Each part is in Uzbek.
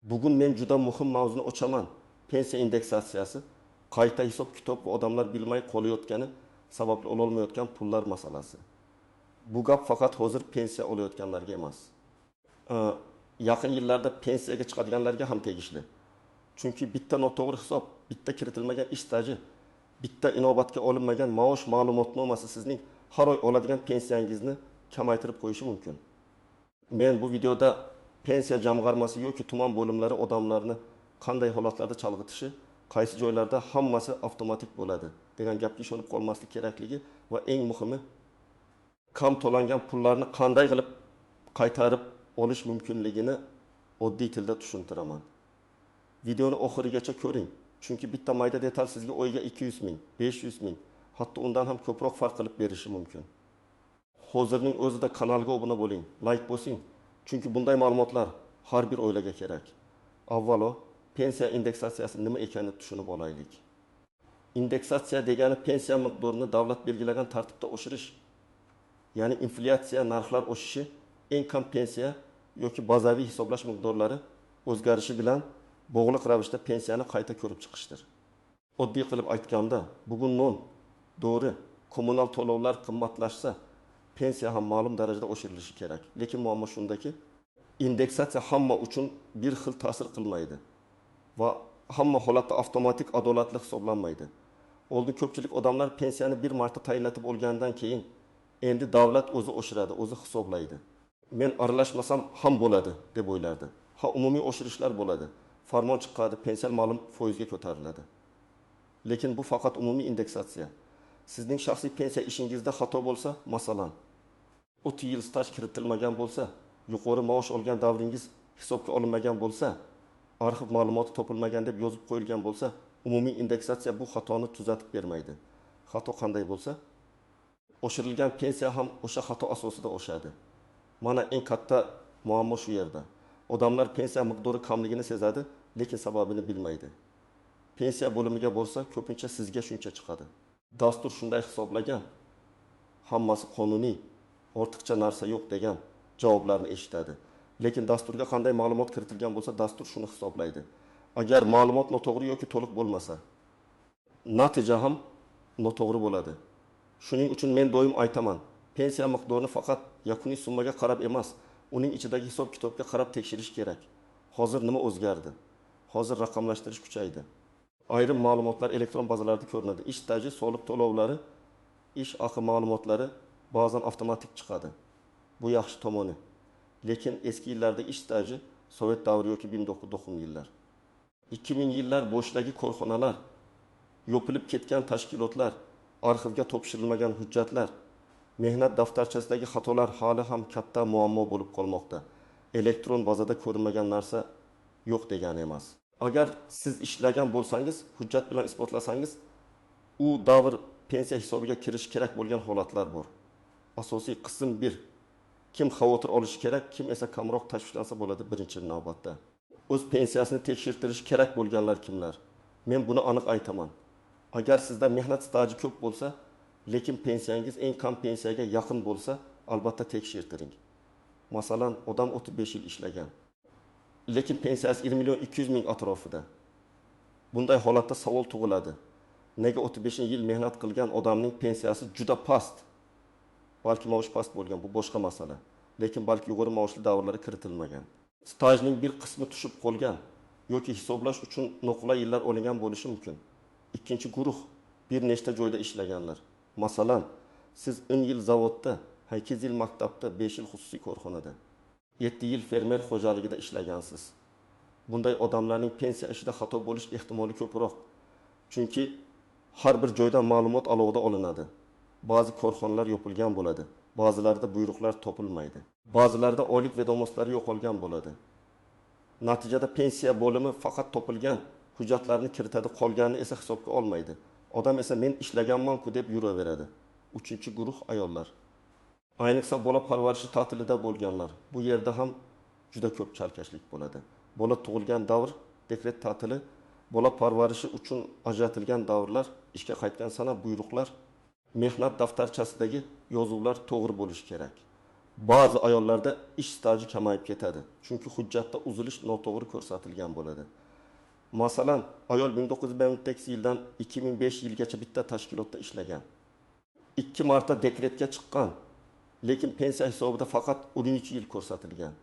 Bugun men juda muhim mavzuni ochaman. Pensiya indeksatsiyasi, qayta hisob kitob va odamlar bilmay qolayotgani sababli ololmayotgan pullar masalasi. Bu gap faqat hozir pensiya olayotganlarga emas. Yaqin yillarda pensiyaga chiqadiganlarga ham tegishli. Chunki bitta noto'g'ri hisob, bitta kiritilmagan ish staji, bitta inobatga olinmagan maosh ma'lumotnomasi sizning har oy oladigan pensiyangizni kamaytirib qo'yishi mumkin. Men bu videoda pensiya jamg'armasi yoki tuman bo'limlari odamlarni qanday holatlarda chalg'itishi, qaysi joylarda hammasi avtomatik bo'ladi degan gapga ishonib qolmaslik kerakligi va eng muhimi kam to'langan pullarni qanday qilib qaytarib olish mumkinligini oddiy tilda tushuntiraman. Videoni oxirigacha ko'ring, chunki bitta mayda detal sizga oyiga 200 ming, 500 ming, hatto undan ham ko'proq farq qilib berishi mumkin. Hozirning o'zida kanalga obuna bo'ling, like bosing. Chunki bunday ma'lumotlar har bir oilaga kerak. Avvalo, pensiya indeksatsiyasi nima ekanini tushunib olaylik. Indeksatsiya degani pensiya miqdorini davlat belgilagan tartibda oshirish. Ya'ni inflyatsiya, narxlar oshishi, eng kam pensiya yoki bazaviy hisoblash miqdorlari o'zgarishi bilan bog'liq ravishda pensiyani qayta ko'rib chiqishdir. Oddiy qilib aytganda, bugun non, dori, kommunal to'lovlar qimmatlashsa, pensiya ham ma'lum darajada oshirilishi kerak. Lekin muammo shundaki, indeksatsiya hamma uchun bir xil ta'sir qilmaydi va hamma holatda avtomatik adolatli hisoblanmaydi. Oldin ko'pchilik odamlar pensiyani bir marta tayinlatib olgandan keyin endi davlat o'zi oshiradi, o'zi hisoblaydi. Men aralashmasam ham bo'ladi deb o'ylardi. Ha, umumiy oshirishlar bo'ladi. Farmon chiqadi, pensiya ma'lum foizga ko'tariladi. Lekin bu faqat umumiy indeksatsiya. Sizning shaxsiy pensiya ishingizda xato bo'lsa, masalan, 30 yil staj kiritilmagan bo'lsa, yuqori maosh olgan davringiz hisobga olinmagan bo'lsa, arxiv ma'lumoti topilmagan deb yozib qo'yilgan bo'lsa, umumiy indeksatsiya bu xatoni tuzatib bermaydi. Xato qanday bo'lsa, oshirilgan pensiya ham o'sha xato asosida oshadi. Mana eng katta muammo shu yerda. Odamlar pensiya miqdori kamligini sezadi, lekin sababini bilmaydi. Pensiya bo'limiga borsa, ko'pincha sizga shuncha chiqadi. Dastur shunday hisoblagan, hammasi qonuniy, ortiqcha narsa yo'q degan javoblarni eshitadi. Lekin dasturga qanday ma'lumot kiritilgan bo'lsa, dastur shuni hisoblaydi. Agar ma'lumot noto'g'ri yoki to'liq bo'lmasa, natija ham noto'g'ri bo'ladi. Shuning uchun men doim aytaman, pensiya miqdorini faqat yakuniy summaga qarab emas, uning ichidagi hisob-kitobga qarab tekshirish kerak. Hozir nima o'zgardi? Hozir raqamlashtirish kuchaydi. Ayrim ma'lumotlar elektron bazalarda ko'rinadi. Ish staji, soliq to'lovlari, ish haqi ma'lumotlari ba'zan avtomatik chiqadi. Bu yaxshi tomoni. Lekin eski yillarda ish staji Sovet davri yoki 1990 yillar. 2000 yillar boshidagi korxonalar, yopilib ketgan tashkilotlar, arxivga topshirilmagan hujjatlar, mehnat daftarchasidagi xatolar hali ham katta muammo bo'lib qolmoqda. Elektron bazada ko'rinmagan narsa yo'q degani emas. Agar siz ishlagan bo'lsangiz, hujjat bilan isbotlasangiz, u davr pensiya hisobiga kirish kerak bo'lgan holatlar bor. Asosiy qism 1. Kim xavotir olishi kerak, kim esa kamroq tashvishlansa bo'ladi birinchi navbatda. O'z pensiyasini tekshirtirish kerak bo'lganlar kimlar? Men buni aniq aytaman. Agar sizda mehnat staji ko'p bo'lsa, lekin pensiyangiz eng kam pensiyaga yaqin bo'lsa, albatta tekshirtiring. Masalan, odam 35 yil ishlagan, lekin pensiyasi 20 million 200 ming atrofida. Bunday holatda savol tug'iladi. Nega 35 yil mehnat qilgan odamning pensiyasi juda past? Balki maosh past bo'lgan, bu boshqa masala. Lekin balki yuqori maoshli davrlarga kiritilmagan. Stajning bir qismi tushib qolgan yoki hisoblash uchun noqulay yillar olingan bo'lishi mumkin. Ikkinchi guruh bir nechta joyda ishlaganlar. Masalan, siz 10 yil zavodda, 8 yil maktabda, 5 yil xususiy korxonada, 7 yil fermer xo'jaligida ishlagansiz. Bunday odamlarning pensiya ishida xato bo'lish ehtimoli ko'proq. Chunki har bir joydan ma'lumot alohida olinadi. Ba'zi korxonalar yopilgan bo'ladi, ba'zilarida buyruqlar topilmaydi, ba'zilarida oylik vedomoslari yo'qolgan bo'ladi. Natijada pensiya bo'limi faqat topilgan hujjatlarni kiritadi, qolganini esa hisobga olmaydi. Odam esa men ishlaganman-ku deb yuraveradi. Uchinchi guruh ayollar. Ayniqsa bola parvarishi ta'tilida bo'lganlar. Bu yerda ham juda ko'p chalkashlik bo'ladi. Bola tug'ilgan davr, dekret ta'tili, bola parvarishi uchun ajratilgan davrlar, ishga qaytgan sana buyruqlar, mehnat daftarchasidagi yozuvlar to'g'ri bo'lishi kerak. Ba'zi ayollarda ish staji kamayib ketadi. Chunki hujjatda uzilish noto'g'ri ko'rsatilgan bo'ladi. Masalan, ayol 1958 yildan 2005 yilgacha bitta tashkilotda ishlagan. 2 marta dekretga chiqqan, lekin pensiya hisobida faqat 13 yil ko'rsatilgan.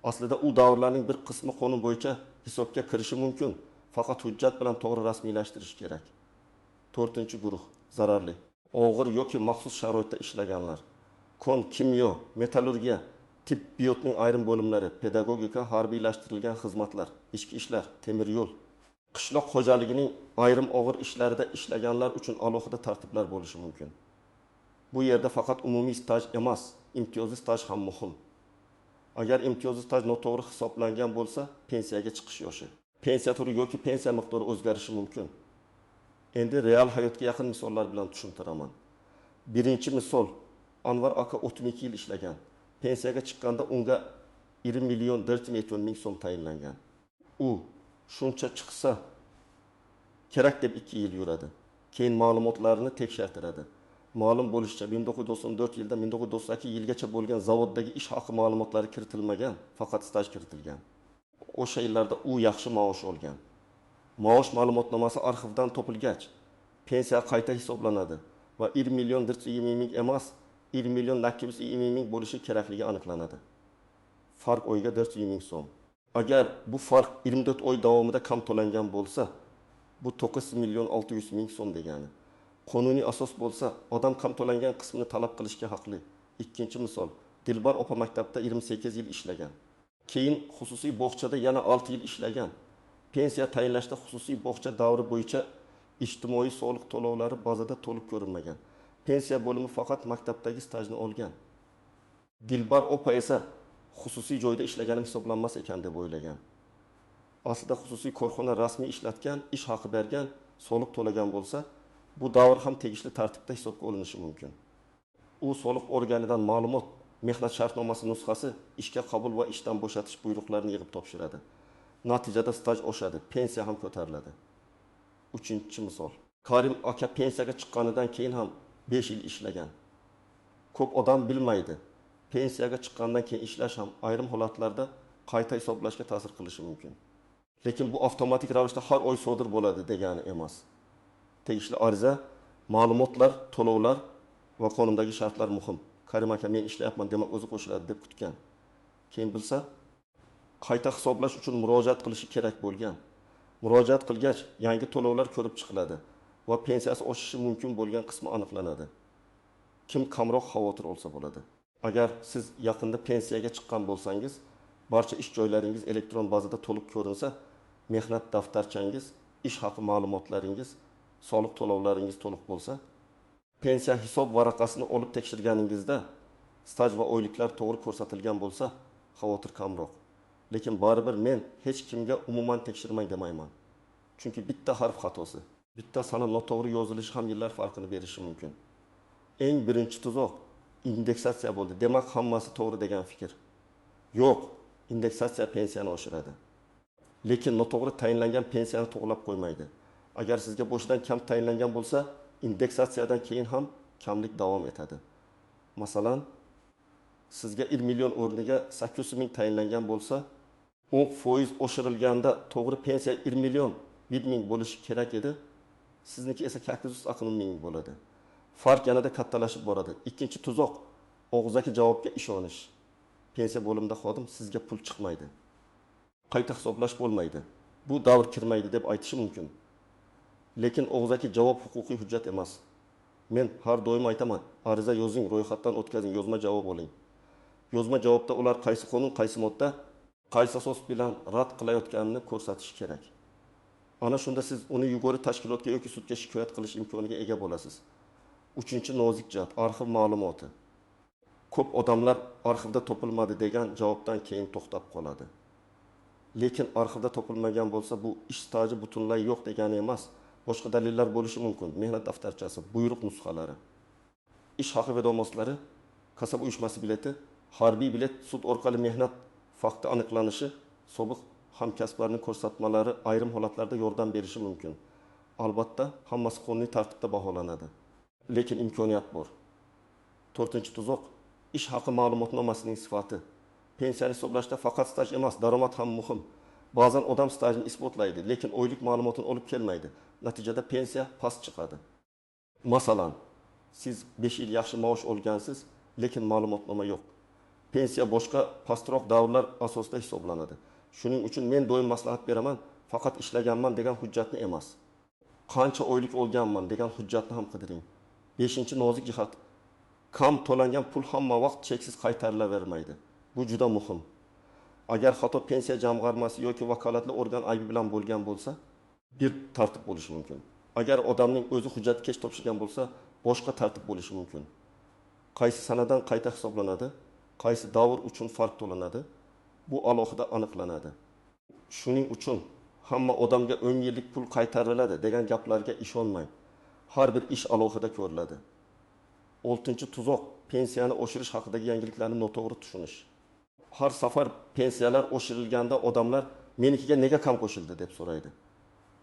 Aslida u davrlarning bir qismi qonun bo'yicha hisobga kirishi mumkin, faqat hujjat bilan to'g'ri rasmiylashtirish kerak. 4-guruh zararli. Og'ir yoki maxsus sharoitda ishlaganlar. Kon, kimyo, metallurgiya, tibbiyotning ayrim bo'limlari, pedagogika, harbiylashtirilgan xizmatlar, ichki ishlar, temir yo'l, qishloq xo'jaligining ayrim og'ir ishlarida ishlaganlar uchun alohida tartiblar bo'lishi mumkin. Bu yerda faqat umumiy staj emas, imtiyozli staj ham muhim. Agar imtiyozli staj noto'g'ri hisoblangan bo'lsa, pensiyaga chiqish yoshi. Pensiya turi yoki pensiya miqdori o'zgarishi mumkin. Endi real hayotga yaqin misollar bilan tushuntiraman. Birinchi misol, Anvar aka 32 yil ishlagan. Pensiyaga chiqqanda unga 20 million 400 ming so'm tayinlangan. U shuncha chiqsa kerak deb 2 yil yuradi. Keyin ma'lumotlarini tekshirtiradi. Ma'lum bo'lishicha 1994 yilda 1992 yilgacha bo'lgan zavoddagi ish haqi ma'lumotlari kiritilmagan, faqat staj kiritilgan. O'sha yillarda u yaxshi maosh olgan. Maosh ma'lumotnomasi arxivdan topilgach, pensiya qayta hisoblanadi va 20 million 420 ming emas, 20 million 220 ming bo'lishi kerakligi aniqlanadi. Farq oyga 420 ming so'm. Agar bu farq 24 oy davomida kam to'langan bo'lsa, bu 9 million 600 ming so'm degani. Qonuniy asos bo'lsa, odam kam to'langan qismini talab qilishga haqli. Ikkinchi misol, Dilbar opa maktabda 28 yil ishlagan. Keyin xususiy bog'chada yana 6 yil ishlagan. Pensiya tayinlashda xususiy bog'cha davri bo'yicha ijtimoiy soliq to'lovlari bazada to'liq ko'rinmagan. Pensiya bo'limi faqat maktabdagi stajni olgan. Dilbar opa esa xususiy joyda ishlagani hisoblanmas ekan deb o'ylagan. Aslida xususiy korxona rasmiy ishlatgan, ish haqi bergan, soliq to'lagan bo'lsa, bu davr ham tegishli tartibda hisobga olinishi mumkin. U soliq organidan ma'lumot, mehnat shartnomasi nusxasi, ishga qabul va ishdan bo'shatish buyruqlarini yig'ib topshiradi. Natijada staj oshadi, pensiya ham ko'tariladi. 3-misol. Karim aka pensiyaga chiqqanidan keyin ham 5 yil ishlagan. Ko'p odam bilmaydi. Pensiyaga chiqqandan keyin ishlash ham ayrim holatlarda qayta hisoblashga ta'sir qilishi mumkin. Lekin bu avtomatik ravishda har oy sodir bo'ladi degani emas. Tegishli ariza, ma'lumotlar, to'lovlar va qonundagi shartlar muhim. Karim aka men ishlayapman demak o'zi qo'shiladi deb kutgan. Keyin bilsa, qayta hisoblash uchun murojaat qilishi kerak bo'lgan. Murojaat qilgach, yangi to'lovlar ko'rib chiqiladi va pensiyasi oshishi mumkin bo'lgan qismi aniqlanadi. Kim kamroq xavotir olsa bo'ladi. Agar siz yaqinda pensiyaga chiqqan bo'lsangiz, barcha ish joylaringiz elektron bazada to'liq ko'rinsa, mehnat daftarchangiz, ish haqi ma'lumotlaringiz, soliq to'lovlaringiz to'liq bo'lsa, pensiya hisob varaqasini olib tekshirganingizda staj va oyliklar to'g'ri ko'rsatilgan bo'lsa, xavotir kamroq. Lekin baribir men hech kimga umuman tekshirmang demayman. Chunki bitta harf xatosi, bitta sana noto'g'ri yozilishi ham yillar farqini berishi mumkin. Eng birinchi tuzoq indeksatsiya bo'ldi. Demak, hammasi to'g'ri degan fikr. Yo'q, indeksatsiya pensiyani oshiradi. Lekin noto'g'ri tayinlangan pensiyani to'g'rilab qo'ymaydi. Agar sizga boshidan kam tayinlangan bo'lsa, indeksatsiyadan keyin ham kamlik davom etadi. Masalan, sizga 1 million o'rniga 800 ming tayinlangan bo'lsa, 10% oshirilganda to'g'ri pensiya 1 million 1 ming bo'lishi kerak edi. Sizniki esa 860 ming bo'ladi. Farq yanada kattalashib boradi. Ikkinchi tuzoq og'zaki javobga ishonish. Pensiya bo'limida xodim sizga pul chiqmaydi. Qayta hisoblash bo'lmaydi. Bu davr kirmaydi deb aytishi mumkin. Lekin og'zaki javob huquqiy hujjat emas. Men har doim aytaman, ariza yozing, ro'yxatdan o'tkazing, yozma javob oling. Yozma javobda ular qaysi qonun, qaysi modda, qaysi asos bilan rad qilayotganini ko'rsatish kerak. Ana shunda siz uni yuqori tashkilotga yoki sudga shikoyat qilish imkoniga ega bo'lasiz. 3-nozik jihat, arxiv ma'lumoti. Ko'p odamlar arxivda topilmadi degan javobdan keyin to'xtab qoladi. Lekin arxivda topilmagan bo'lsa, bu ish staji butunlay yo'q degani emas. Boshqa dalillar bo'lishi mumkin. Mehnat daftarchasi, buyruq nusxalari, ish haqi vedomoslari, kasaba uyushmasi bileti, harbiy bilet, sud orqali mehnat fakti aniqlanishi, sobiq hamkasblarning ko'rsatmalari ayrim holatlarda yordam berishi mumkin. Albatta, hammasi qonuniy tartibda baholanadi. Lekin imkoniyat bor. 4-tuzoq ish haqi ma'lumotnomasining sifati. Pensiyani hisoblashda faqat staj emas, daromad ham muhim. Ba'zan odam stajini isbotlaydi, lekin oylik ma'lumotini olib kelmaydi. Natijada pensiya past chiqadi. Masalan, siz 5 yil yaxshi maosh olgansiz, lekin ma'lumotnoma yo'q. Pensiya boshqa pastroq davrlar asosida hisoblanadi. Shuning uchun men doim maslahat beraman, faqat ishlaganman degan hujjatni emas. Qancha oylik olganman degan hujjatni ham qidiring. 5-nozik jihat. Kam to'langan pul hamma vaqt cheksiz qaytarilavermaydi. Bu juda muhim. Agar xato pensiya jamg'armasi yoki vakolatli organ aybi bilan bo'lgan bo'lsa, bir tartib bo'lishi mumkin. Agar odamning o'zi hujjat kech topshirgan bo'lsa, boshqa tartib bo'lishi mumkin. Qaysi sanadan qayta hisoblanadi, qaysi davr uchun farq to'lanadi, bu alohida aniqlanadi. Shuning uchun hamma odamga 10 yillik pul qaytariladi degan gaplarga ishonmang. Har bir ish alohida ko'riladi. 6-tuzoq pensiyani oshirish haqidagi yangiliklarni noto'g'ri tushunish. Har safar pensiyalar oshirilganda odamlar menikiga nega kam qo'shildi deb so'raydi.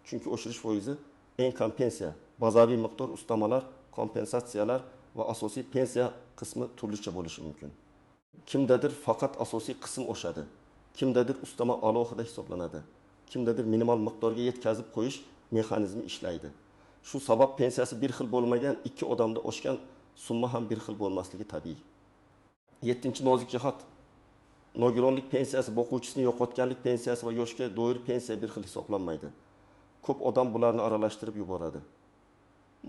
Chunki oshirish foizi eng kam pensiya, bazaviy miqdor ustamalar, kompensatsiyalar va asosiy pensiya qismi turlicha bo'lishi mumkin. Kimdadir faqat asosiy qism oshadi, kimdadir ustama alohida hisoblanadi, kimdadir minimal miqdorga yetkazib qo'yish mexanizmi ishlaydi. Shu sabab pensiyasi bir xil bo'lmagan ikki odamda oshgan summa ham bir xil bo'lmasligi tabiiy. 7-nozik jihat. Nogironlik pensiyasi, boquvchisini yo'qotganlik pensiyasi va yoshga doir pensiya bir xil hisoblanmaydi. Ko'p odam bularni aralashtirib yuboradi.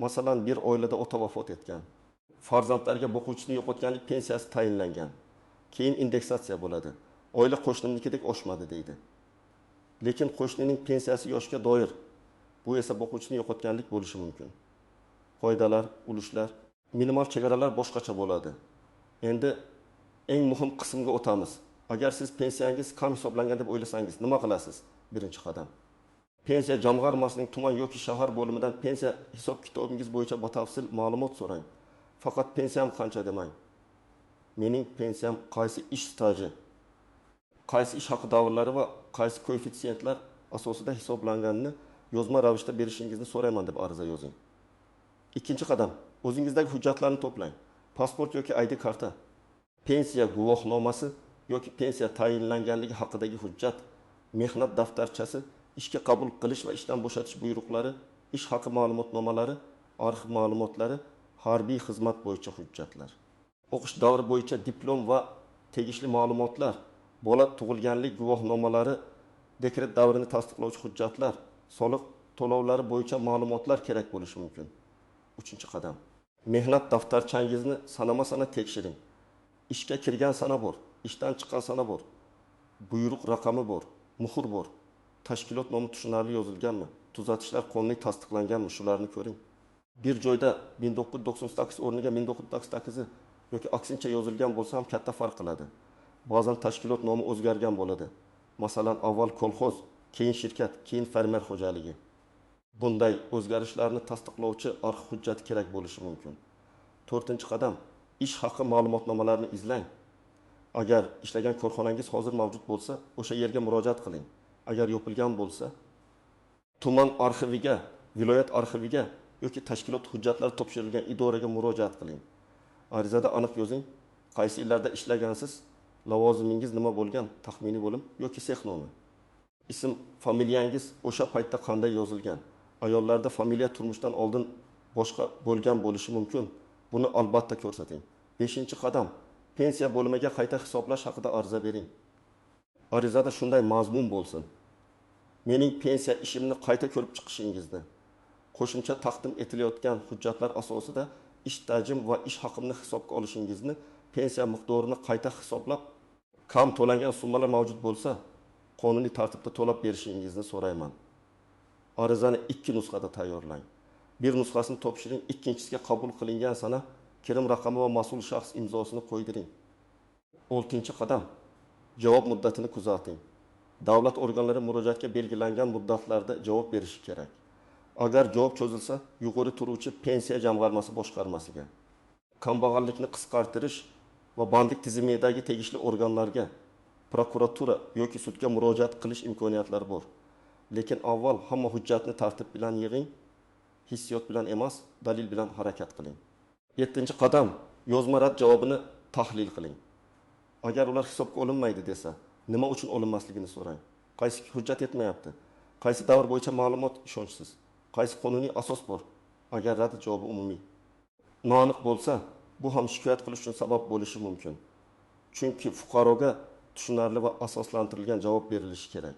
Masalan, bir oilada ota vafot etgan. Farzandlarga boquvchisini yo'qotganlik pensiyasi tayinlangan. Keyin indeksatsiya bo'ladi. Oila qo'shninikidek oshmadi deydi. Lekin qo'shnining pensiyasi yoshga doir. Bu esa boquvchisini yo'qotganlik bo'lishi mumkin. Qoidalar, ulushlar, minimal chegaralar boshqacha bo'ladi. Endi eng muhim qismga o'tamiz. Agar siz pensiyangiz kam hisoblangan deb o'ylasangiz, nima qilasiz? Birinchi qadam. Pensiya jamg'armasining tuman yoki shahar bo'limidan pensiya hisob-kitobingiz bo'yicha batafsil ma'lumot so'rang. Faqat pensiyam qancha demang. Mening pensiyam qaysi ish staji, qaysi ish haqi davrlari va qaysi koeffitsiyentlar asosida hisoblanganini yozma ravishda berishingizni so'rayman deb ariza yozing. Ikkinchi qadam, o'zingizdagi hujjatlarni to'plang. Pasport yoki ID karta, pensiya guvohnomasi yoki pensiya tayinlanganligi haqidagi hujjat, mehnat daftarchasi, ishga qabul qilish va ishdan bo'shatish buyruqlari, ish haqi ma'lumotnomalari, arxiv ma'lumotlari, harbiy xizmat bo'yicha hujjatlar. O'qish davri bo'yicha diplom va tegishli ma'lumotlar, bola tug'ilganlik guvohnomalari, dekret davrini tasdiqlovchi hujjatlar, soliq to'lovlari bo'yicha ma'lumotlar kerak bo'lishi mumkin. 3-qadam. Mehnat daftarchangizni sanama-sana tekshiring. Ishga kirgan sana bor, ishdan chiqqan sana bor. Buyruq raqami bor, muhr bor. Tashkilot nomi tushunarli yozilganmi? Tuzatishlar qonuniy tasdiqlanganmi? Shularni ko'ring. Bir joyda 1998 o'rniga 1998 yoki aksincha yozilgan bo'lsa ham katta farq qiladi. Ba'zan tashkilot nomi o'zgargan bo'ladi. Masalan, avval kolxoz, keyin shirkat, keyin fermer xo'jaligi. Bunday o'zgarishlarni tasdiqlovchi arxiv hujjati kerak bo'lishi mumkin. 4-qadam, ish haqi ma'lumotnomalarini izlang. Agar ishlagan korxonangiz hozir mavjud bo'lsa, o'sha yerga murojaat qiling. Agar yopilgan bo'lsa, tuman arxiviga, viloyat arxiviga yoki tashkilot hujjatlari topshirilgan idoraga murojaat qiling. Arizada aniq yozing, qaysi yillarda ishlagansiz, lavozimingiz nima bo'lgan, taxminiy bo'lim yoki sex nomi. Ism, familiyangiz o'sha paytda qanday yozilgan? Ayollarda familiya turmushdan oldin boshqa bo'lgan bo'lishi mumkin. Buni albatta ko'rsating. 5-qadam, pensiya bo'limiga qayta hisoblash haqida ariza bering. Arizada shunday mazmun bo'lsin. Mening pensiya ishimni qayta ko'rib chiqishingizni, qo'shimcha taqdim etilayotgan hujjatlar asosida ish stajim va ish haqimni hisobga olishingizni, pensiya miqdorini qayta hisoblab, kam to'langan summalar mavjud bo'lsa, qonuniy tartibda to'lab berishingizni so'rayman. Arizani 2 nusxada tayyorlang. Bir nusxasini topshiring, ikkinchisiga qabul qilingan sana kirim raqami va mas'ul shaxs imzosini qo'ydiring. 6-qadam, javob muddatini kuzating. Davlat organlari murojaatga belgilangan muddatlarda javob berishi kerak. Agar javob cho'zilsa, yuqori turuvchi pensiya jamg'armasi boshqarmasiga, kambag'allikni qisqartirish va bandlik tizimidagi tegishli organlarga, prokuratura yoki sudga murojaat qilish imkoniyatlari bor. Lekin avval hamma hujjatni tartib bilan yig'ing, hissiyot bilan emas, dalil bilan harakat qiling. 7-qadam, yozma rad javobini tahlil qiling. Agar ular hisobga olinmaydi desa, nima uchun olinmasligini so'rang. Qaysi hujjat yetmayapti? Qaysi davr bo'yicha ma'lumot ishonchsiz? Qaysi qonuniy asos bor? Agar rad javobi umumiy. Noaniq bo'lsa, bu ham shikoyat qilish uchun sabab bo'lishi mumkin. Chunki fuqaroga tushunarli va asoslantirilgan javob berilishi kerak.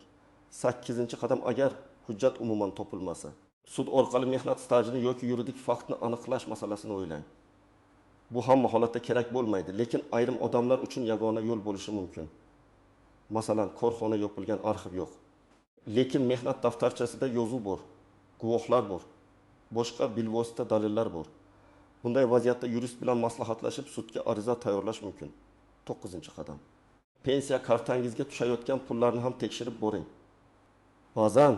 8-qadam agar hujjat umuman topilmasa, sud orqali mehnat stajini yoki yuridik faktni aniqlash masalasini o'ylang. Bu hamma holatda kerak bo'lmaydi, lekin ayrim odamlar uchun yagona yo'l bo'lishi mumkin. Masalan, korxona yopilgan, arxiv yo'q. Lekin mehnat daftarchasida yozuv bor, guvohlar bor, boshqa bilvosita dalillar bor. Bunday vaziyatda yurist bilan maslahatlashib sudga ariza tayyorlash mumkin. 9-qadam. Pensiya kartangizga tushayotgan pullarni ham tekshirib boring. Ba'zan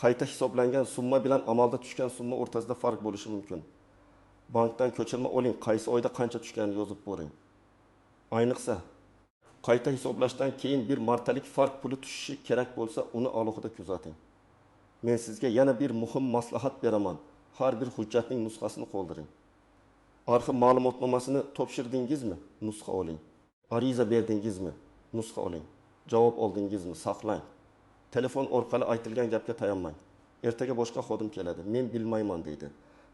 qayta hisoblangan summa bilan amalda tushgan summa o'rtasida farq bo'lishi mumkin. Bankdan ko'chirma oling, qaysi oyda qancha tushganini yozib boring. Ayniqsa, qayta hisoblashdan keyin bir martalik farq puli tushishi kerak bo'lsa, uni alohida kuzating. Men sizga yana bir muhim maslahat beraman. Har bir hujjatning nusxasini qoldiring. Arxiv ma'lumotnomasini topshirdingizmi? Nusxa oling. Ariza berdingizmi? Nusxa oling. Javob oldingizmi? Saqlang. Telefon orqali aytilgan gapga tayanmang. Ertaga boshqa xodim keladi. Men bilmayman deydi.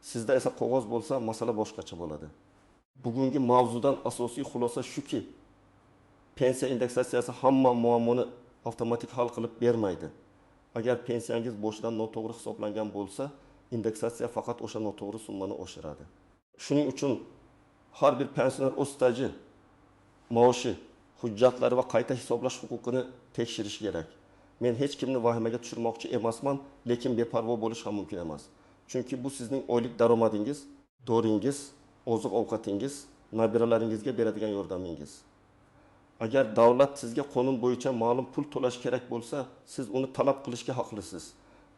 Sizda esa qog'oz bo'lsa, masala boshqacha bo'ladi. Bugungi mavzudan asosiy xulosa shuki, pensiya indeksatsiyasi hamma muammoni avtomatik hal qilib bermaydi. Agar pensiyangiz boshidan noto'g'ri hisoblangan bo'lsa, indeksatsiya faqat o'sha noto'g'ri summani oshiradi. Shuning uchun har bir pensioner o'z staji, maoshi, hujjatlari va qayta hisoblash huquqini tekshirishi kerak. Men hech kimni vahimaga tushirmoqchi emasman, lekin beparvo bo'lish ham mumkin emas. Chunki bu sizning oylik daromadingiz, doringiz, oziq-ovqatingiz, nabiralaringizga beradigan yordamingiz. Agar davlat sizga qonun bo'yicha ma'lum pul to'lash kerak bo'lsa, siz uni talab qilishga haqlisiz.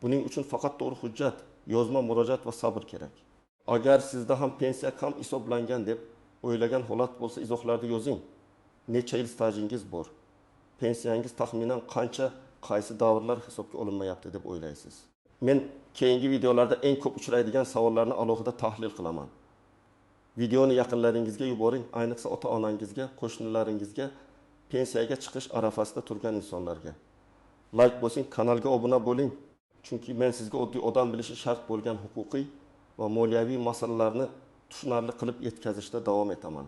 Buning uchun faqat to'g'ri hujjat, yozma murojaat va sabr kerak. Agar sizda ham pensiya kam hisoblangan deb o'ylagan holat bo'lsa, izohlarda yozing. Necha yil stajingiz bor? Pensiyangiz taxminan qancha, qaysi davrlar hisobga olinmayapti deb o'ylaysiz? Men keyingi videolarda eng ko'p uchraydigan savollarni alohida tahlil qilaman. Videoni yaqinlaringizga yuboring, ayniqsa ota-onangizga, qo'shnilaringizga, pensiyaga chiqish arafasida turgan insonlarga. Like bosing, kanalga obuna bo'ling. Chunki men sizga oddiy odam bilishi shart bo'lgan huquqiy va moliyaviy masalalarni tushunarli qilib yetkazishda davom etaman.